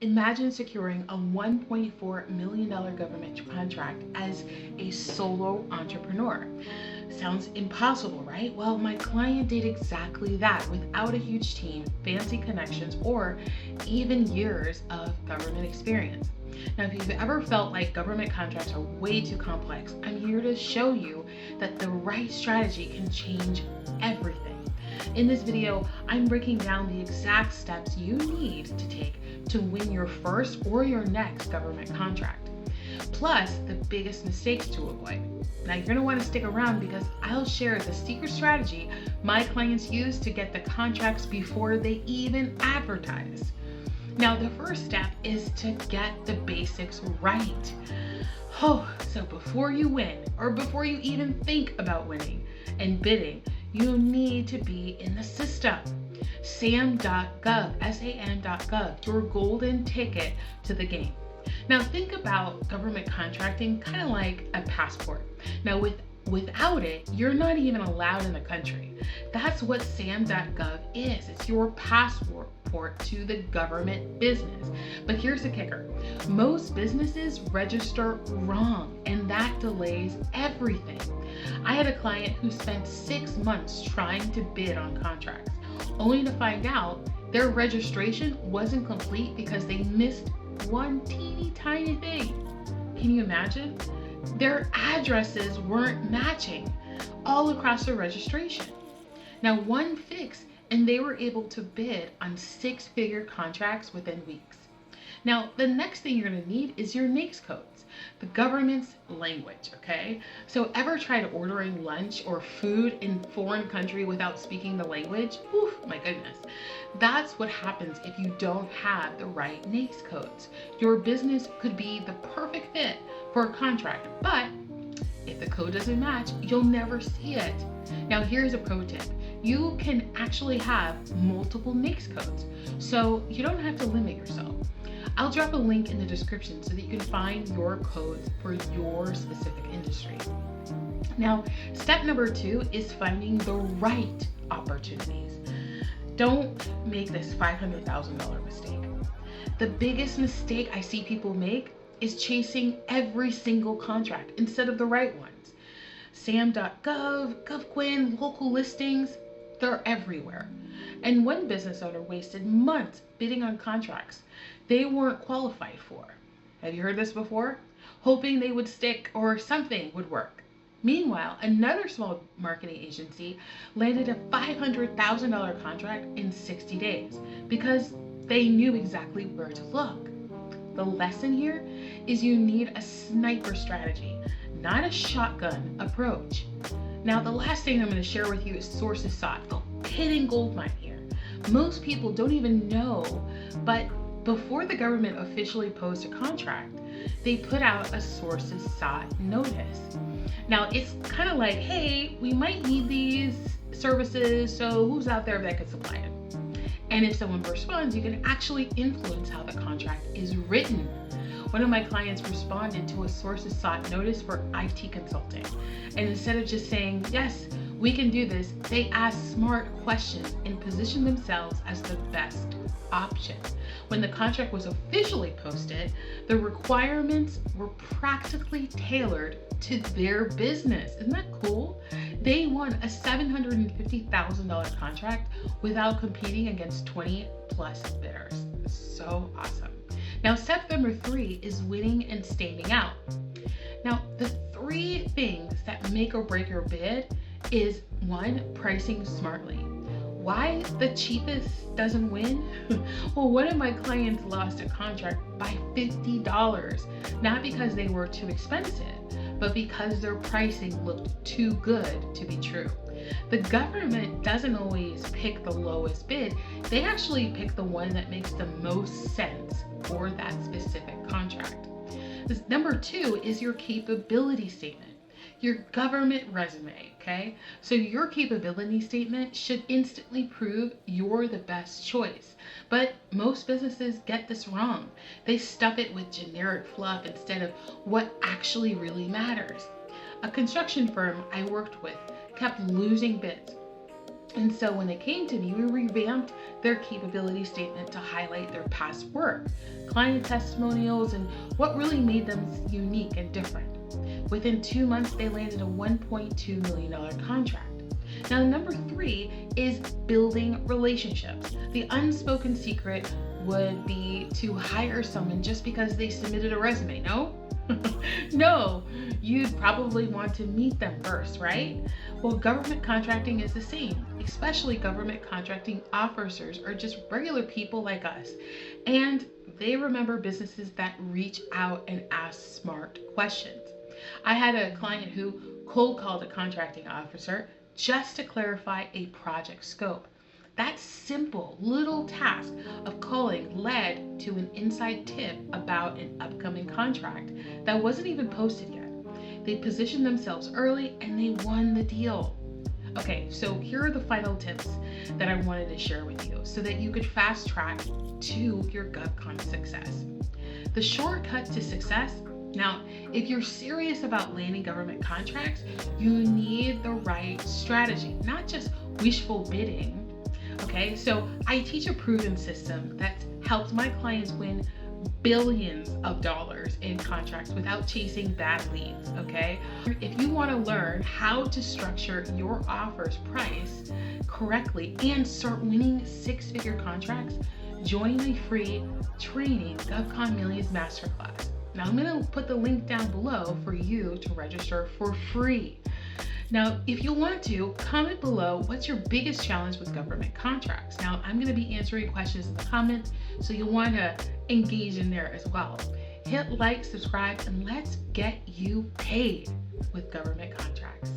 Imagine securing a $1.4 million government contract as a solo entrepreneur. Sounds impossible, right? Well, my client did exactly that without a huge team, fancy connections, or even years of government experience. Now, if you've ever felt like government contracts are way too complex, I'm here to show you that the right strategy can change everything. In this video, I'm breaking down the exact steps you need to take to win your first or your next government contract, plus the biggest mistakes to avoid. Now, you're going to want to stick around because I'll share the secret strategy my clients use to get the contracts before they even advertise. Now, the first step is to get the basics right. So before you win, or before you even think about winning and bidding, you need to be in the system. SAM.gov, SAM.gov, your golden ticket to the game. Now think about government contracting kind of like a passport. Now without it, you're not even allowed in the country. That's what SAM.gov is. It's your passport to the government business. But here's the kicker. Most businesses register wrong, and that delays everything. I had a client who spent 6 months trying to bid on contracts, only to find out their registration wasn't complete because they missed one teeny tiny thing. Can you imagine? Their addresses weren't matching all across the registration. Now, one fix, and they were able to bid on 6-figure contracts within weeks. Now, the next thing you're going to need is your NAICS codes, the government's language, okay? So ever tried ordering lunch or food in a foreign country without speaking the language? Oof, my goodness. That's what happens if you don't have the right NAICS codes. Your business could be the perfect fit for a contract, but if the code doesn't match, you'll never see it. Now, here's a pro tip. You can actually have multiple NAICS codes, so you don't have to limit yourself. I'll drop a link in the description so that you can find your codes for your specific industry. Now, step number 2 is finding the right opportunities. Don't make this $500,000 mistake. The biggest mistake I see people make is chasing every single contract instead of the right ones. SAM.gov, GovQuinn, local listings, they're everywhere. And one business owner wasted months bidding on contracts they weren't qualified for. Have you heard this before? Hoping they would stick or something would work. Meanwhile, another small marketing agency landed a $500,000 contract in 60 days because they knew exactly where to look. The lesson here is you need a sniper strategy, not a shotgun approach. Now, the last thing I'm going to share with you is sources sought, the hidden gold mine here. Most people don't even know, but before the government officially posts a contract, they put out a sources sought notice. Now, it's kind of like, hey, we might need these services, so who's out there that could supply it? And if someone responds, you can actually influence how the contract is written. One of my clients responded to a sources sought notice for IT consulting. And instead of just saying, yes, we can do this, they asked smart questions and positioned themselves as the best option. When the contract was officially posted, the requirements were practically tailored to their business. Isn't that cool? They won a $750,000 contract without competing against 20+ bidders. So awesome. Now, step number 3 is winning and standing out. Now, the 3 things that make or break your bid is 1, pricing smartly. Why the cheapest doesn't win? Well, one of my clients lost a contract by $50, not because they were too expensive, but because their pricing looked too good to be true. The government doesn't always pick the lowest bid. They actually pick the one that makes the most sense for that specific contract. Number 2 is your capability statement. Your government resume, okay? So your capability statement should instantly prove you're the best choice. But most businesses get this wrong. They stuff it with generic fluff instead of what actually really matters. A construction firm I worked with kept losing bids And so when they came to me, we revamped their capability statement to highlight their past work, client testimonials, and what really made them unique and different. Within 2 months, they landed a $1.2 million contract. Now, number 3 is building relationships. The unspoken secret would be to hire someone just because they submitted a resume, no? No, you'd probably want to meet them first, right? Well, government contracting is the same, especially government contracting officers are just regular people like us. And they remember businesses that reach out and ask smart questions. I had a client who cold called a contracting officer just to clarify a project scope. That simple little task of calling led to an inside tip about an upcoming contract that wasn't even posted yet. They positioned themselves early and they won the deal. Okay, so here are the final tips that I wanted to share with you so that you could fast track to your 𝐵𝐸𝐶on success. The shortcut to success. Now, if you're serious about landing government contracts, you need the right strategy, not just wishful bidding. Okay, so I teach a proven system that's helped my clients win billions of dollars in contracts without chasing bad leads, okay? If you want to learn how to structure your offer's price correctly and start winning 6-figure contracts, join my free training 𝐵𝐸𝐶on Millions Masterclass. Now I'm going to put the link down below for you to register for free. Now, if you want to, comment below what's your biggest challenge with government contracts. Now, I'm going to be answering questions in the comments, so you'll want to engage in there as well. Hit like, subscribe, and let's get you paid with government contracts.